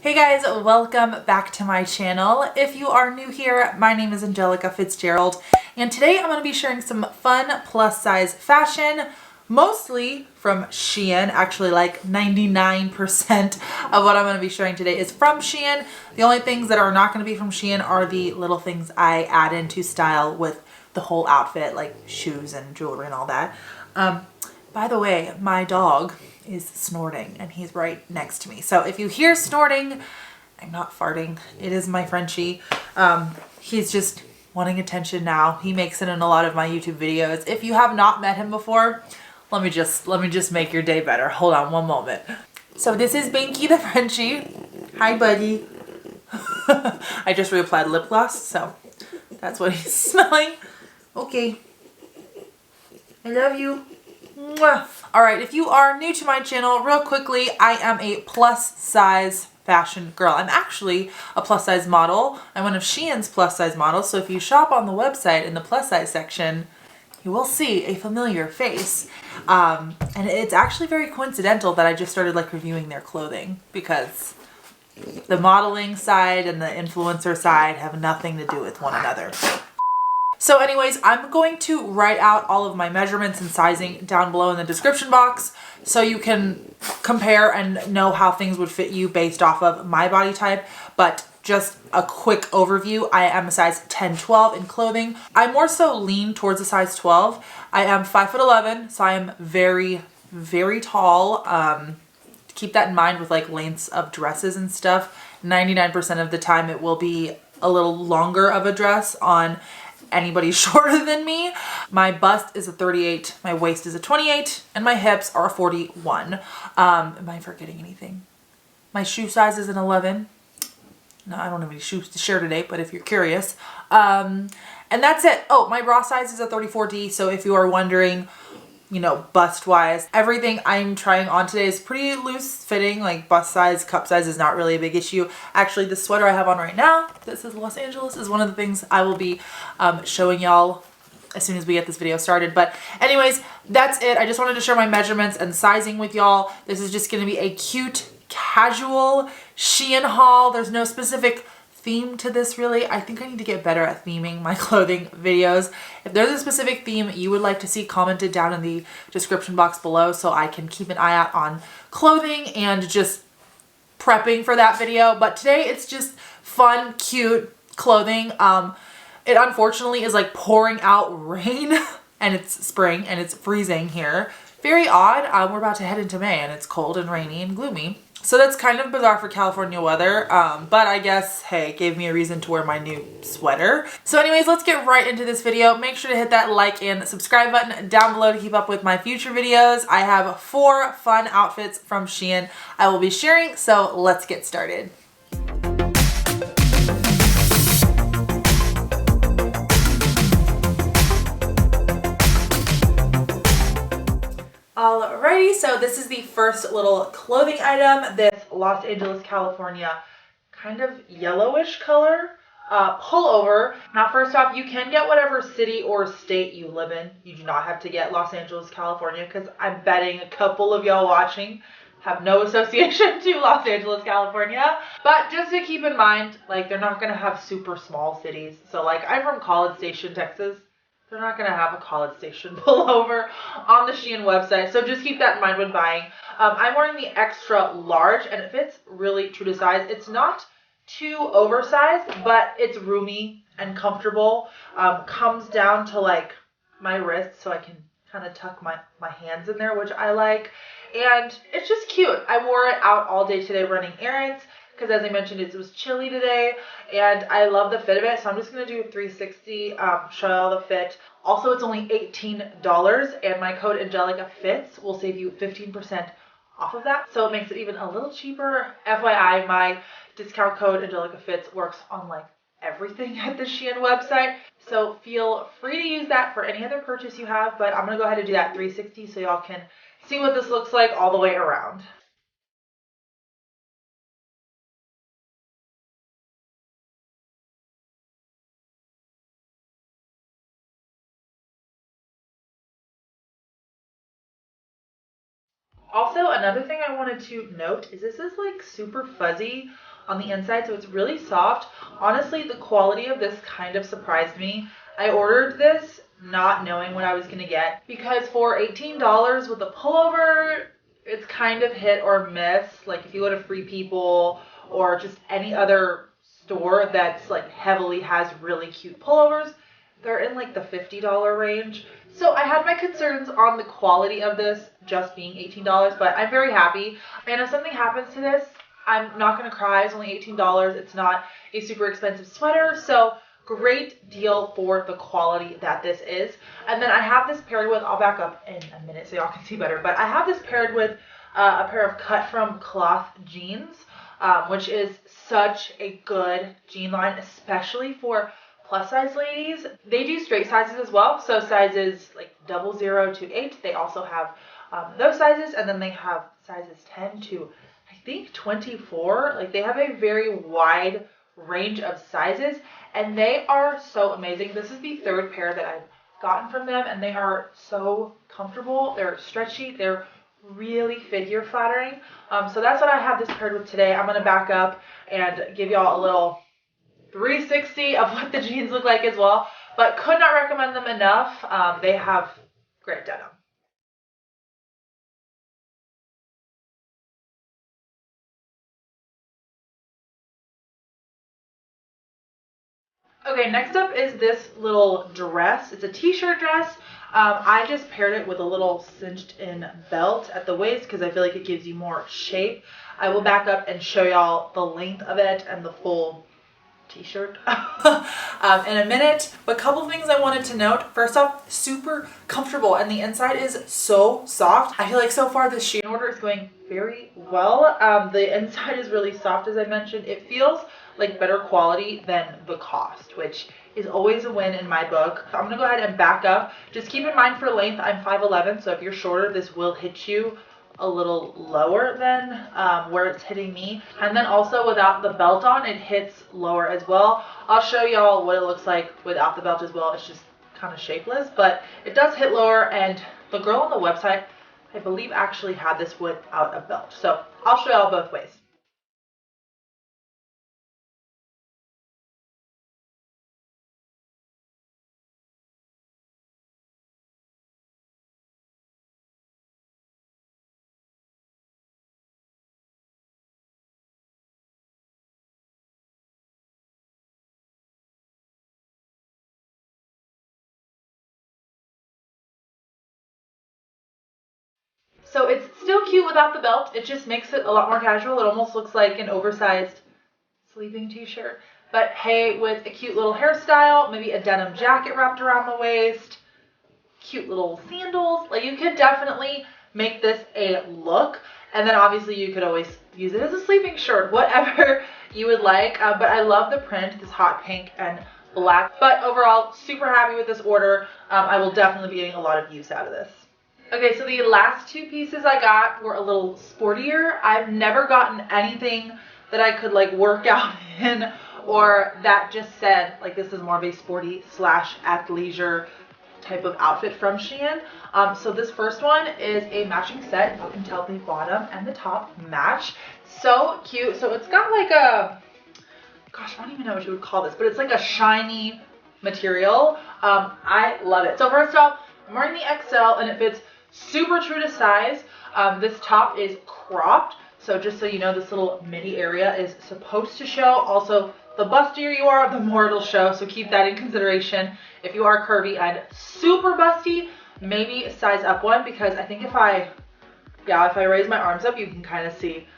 Hey guys, welcome back to my channel. If you are new here, my name is Angelica Fitzgerald, and today I'm going to be sharing some fun plus size fashion, mostly from Shein. Actually, like 99% of what I'm going to be sharing today is from Shein. The only things that are not going to be from Shein are the little things I add into style with the whole outfit, like shoes and jewelry and all that. By the way, my dog is snorting and he's right next to me. So if you hear snorting, I'm not farting. It is my Frenchie. He's just wanting attention now. He makes it in a lot of my YouTube videos. If you have not met him before, let me just make your day better. Hold on one moment. So this is Binky the Frenchie. Hi, buddy. I just reapplied lip gloss, so that's what he's smelling. Okay. I love you. Mwah. All right, if you are new to my channel, real quickly, I am a plus size fashion girl. I'm actually a plus size model. I'm one of Shein's plus size models. So if you shop on the website in the plus size section, you will see a familiar face. And it's actually very coincidental that I just started like reviewing their clothing, because the modeling side and the influencer side have nothing to do with one another. So anyways, I'm going to write out all of my measurements and sizing down below in the description box so you can compare and know how things would fit you based off of my body type. But just a quick overview, I am a size 10-12 in clothing. I more so lean towards a size 12. I am 5'11", so I am very, very tall. Keep that in mind with like lengths of dresses and stuff. 99% of the time it will be a little longer of a dress on anybody shorter than me. My bust is a 38, my waist is a 28, and my hips are a 41. Am I forgetting anything? My shoe size is an 11. No, I don't have any shoes to share today, but if you're curious. And that's it. Oh, my bra size is a 34D, so if you are wondering, you know, bust wise, everything I'm trying on today is pretty loose fitting. Like bust size, cup size is not really a big issue. Actually, the sweater I have on right now that says Los Angeles is one of the things I will be showing y'all as soon as we get this video started. But anyways, that's it. I just wanted to share my measurements and sizing with y'all. This is just going to be a cute, casual Shein haul. There's no specific theme to this really. I think I need to get better at theming my clothing videos. If there's a specific theme you would like to see commented down in the description box below so I can keep an eye out on clothing and just prepping for that video. But today it's just fun, cute clothing. It unfortunately is like pouring out rain and it's spring and it's freezing here. Very odd. We're about to head into May and it's cold and rainy and gloomy. So that's kind of bizarre for California weather, but I guess, hey, it gave me a reason to wear my new sweater. So anyways, let's get right into this video. Make sure to hit that like and subscribe button down below to keep up with my future videos. I have 4 fun outfits from Shein I will be sharing, so let's get started. Alrighty, so this is the first little clothing item, this Los Angeles, California kind of yellowish color pullover. Now first off, you can get whatever city or state you live in. You do not have to get Los Angeles, California, because I'm betting a couple of y'all watching have no association to Los Angeles, California. But just to keep in mind, like they're not going to have super small cities. So like I'm from College Station, Texas. They're not going to have a College Station pullover on the Shein website. So just keep that in mind when buying. I'm wearing the extra large and it fits really true to size. It's not too oversized, but it's roomy and comfortable. Comes down to like my wrist so I can kind of tuck my hands in there, which I like. And it's just cute. I wore it out all day today running errands, because as I mentioned, it was chilly today and I love the fit of it. So I'm just going to do a 360, show y'all the fit. Also, it's only $18 and my code Angelica Fits will save you 15% off of that. So it makes it even a little cheaper. FYI, my discount code Angelica Fits works on like everything at the Shein website. So feel free to use that for any other purchase you have. But I'm going to go ahead and do that 360 so y'all can see what this looks like all the way around. Also, another thing I wanted to note is this is like super fuzzy on the inside, so it's really soft. Honestly, the quality of this kind of surprised me. I ordered this not knowing what I was gonna get, because for $18 with a pullover, it's kind of hit or miss. Like if you go to Free People or just any other store that's like heavily has really cute pullovers, they're in like the $50 range. So I had my concerns on the quality of this just being $18, but I'm very happy. And if something happens to this, I'm not gonna cry. It's only $18. It's not a super expensive sweater, so great deal for the quality that this is. And then I have this paired with, I'll back up in a minute so y'all can see better, but I have this paired with a pair of cut from cloth jeans, which is such a good jean line, especially for plus size ladies. They do straight sizes as well, so sizes like 00 to 8. They also have those sizes, and then they have sizes 10 to I think 24. Like they have a very wide range of sizes, and they are so amazing. This is the third pair that I've gotten from them, and they are so comfortable. They're stretchy. They're really figure flattering. So that's what I have this paired with today. I'm gonna back up and give y'all a little 360 of what the jeans look like as well, but could not recommend them enough. They have great denim. Okay, next up is this little dress. It's a t-shirt dress. I just paired it with a little cinched in belt at the waist because I feel like it gives you more shape. I will back up and show y'all the length of it and the full t-shirt in a minute. But a couple things I wanted to note. First off, super comfortable, and the inside is so soft. I feel like so far this Shein order is going very well. The inside is really soft, as I mentioned. It feels like better quality than the cost, which is always a win in my book. I'm gonna go ahead and back up. Just keep in mind for length, I'm 5'11", so if you're shorter, this will hit you a little lower than where it's hitting me. And then also without the belt on, it hits lower as well. I'll show y'all what it looks like without the belt as well. It's just kind of shapeless, but it does hit lower, and the girl on the website, I believe, actually had this without a belt. So I'll show y'all both ways. So it's still cute without the belt. It just makes it a lot more casual. It almost looks like an oversized sleeping t-shirt. But hey, with a cute little hairstyle, maybe a denim jacket wrapped around the waist, cute little sandals, like you could definitely make this a look. And then obviously you could always use it as a sleeping shirt, whatever you would like. But I love the print, this hot pink and black. But overall, super happy with this order. I will definitely be getting a lot of use out of this. Okay, so the last two pieces I got were a little sportier. I've never gotten anything that I could like work out in, or that just said like this is more of a sporty / athleisure type of outfit from Shein. So this first one is a matching set. You can tell the bottom and the top match. So cute. So it's got like a, gosh, I don't even know what you would call this, but it's like a shiny material. I love it. So first off, I'm wearing the XL and it fits super true to size. This top is cropped, so just so you know, this little midi area is supposed to show. Also, the bustier you are, the more it'll show, so keep that in consideration. If you are curvy and super busty, maybe size up one, because I think if I raise my arms up, you can kind of see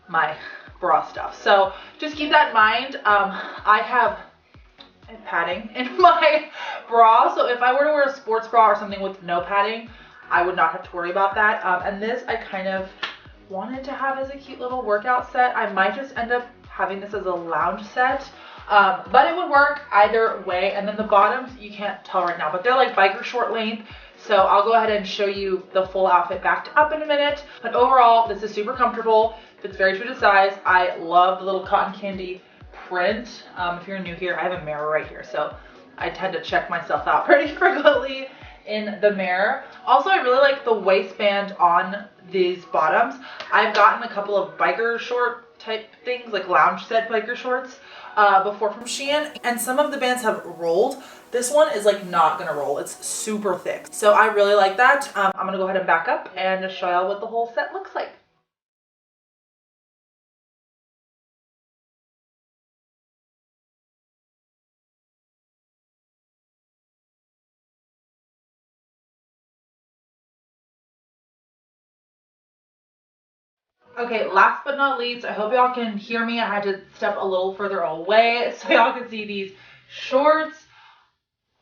my bra stuff. So just keep that in mind. I have padding in my bra, so if I were to wear a sports bra or something with no padding, I would not have to worry about that. And this I kind of wanted to have as a cute little workout set. I might just end up having this as a lounge set, but it would work either way. And then the bottoms, you can't tell right now, but they're like biker short length. So I'll go ahead and show you the full outfit backed up in a minute. But overall, this is super comfortable. It's very true to size. I love the little cotton candy print. If you're new here, I have a mirror right here, so I tend to check myself out pretty frequently in the mirror. Also, I really like the waistband on these bottoms. I've gotten a couple of biker short type things, like lounge set biker shorts before from Shein, and some of the bands have rolled. This one is like not gonna roll. It's super thick. So I really like that. I'm gonna go ahead and back up and show y'all what the whole set looks like. Okay, last but not least, I hope y'all can hear me. I had to step a little further away so y'all can see these shorts.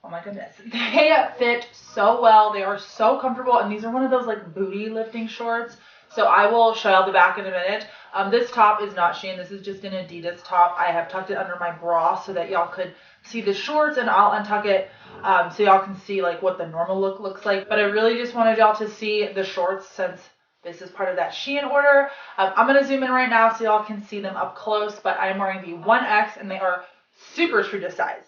Oh my goodness. They fit so well. They are so comfortable, and these are one of those like booty lifting shorts. So I will show y'all the back in a minute. This top is not Shein. This is just an Adidas top. I have tucked it under my bra so that y'all could see the shorts, and I'll untuck it so y'all can see like what the normal look looks like. But I really just wanted y'all to see the shorts since this is part of that Shein order. I'm going to zoom in right now so y'all can see them up close, but I'm wearing the 1X, and they are super true to size.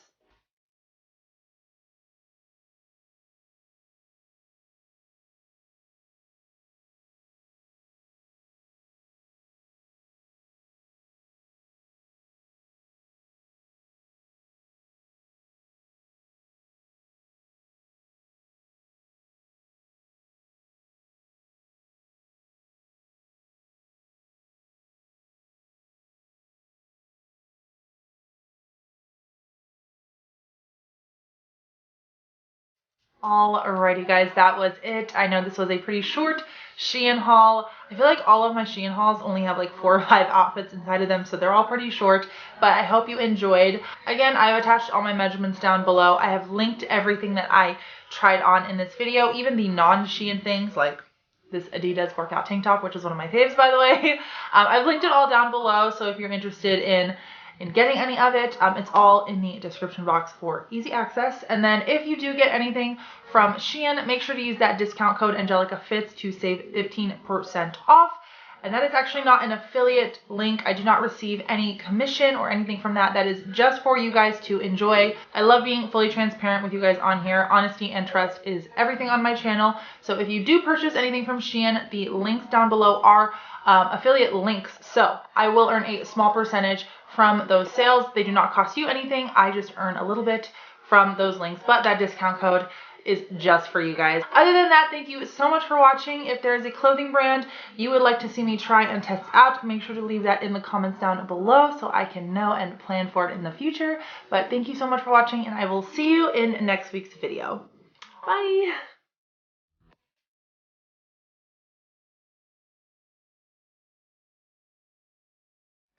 Alrighty guys, that was it. I know this was a pretty short Shein haul. I feel like all of my Shein hauls only have like 4 or 5 outfits inside of them, so they're all pretty short, but I hope you enjoyed. Again, I've attached all my measurements down below. I have linked everything that I tried on in this video, even the non-Shein things like this Adidas workout tank top, which is one of my faves, by the way. I've linked it all down below, so if you're interested in getting any of it, it's all in the description box for easy access. And then if you do get anything from Shein, make sure to use that discount code AngelicaFits to save 15% off. And that is actually not an affiliate link. I do not receive any commission or anything from that. That is just for you guys to enjoy. I love being fully transparent with you guys on here. Honesty and trust is everything on my channel. So if you do purchase anything from Shein, the links down below are affiliate links. So I will earn a small percentage from those sales. They do not cost you anything. I just earn a little bit from those links, but that discount code is just for you guys. Other than that, thank you so much for watching. If there is a clothing brand you would like to see me try and test out, make sure to leave that in the comments down below so I can know and plan for it in the future. But thank you so much for watching, and I will see you in next week's video. Bye!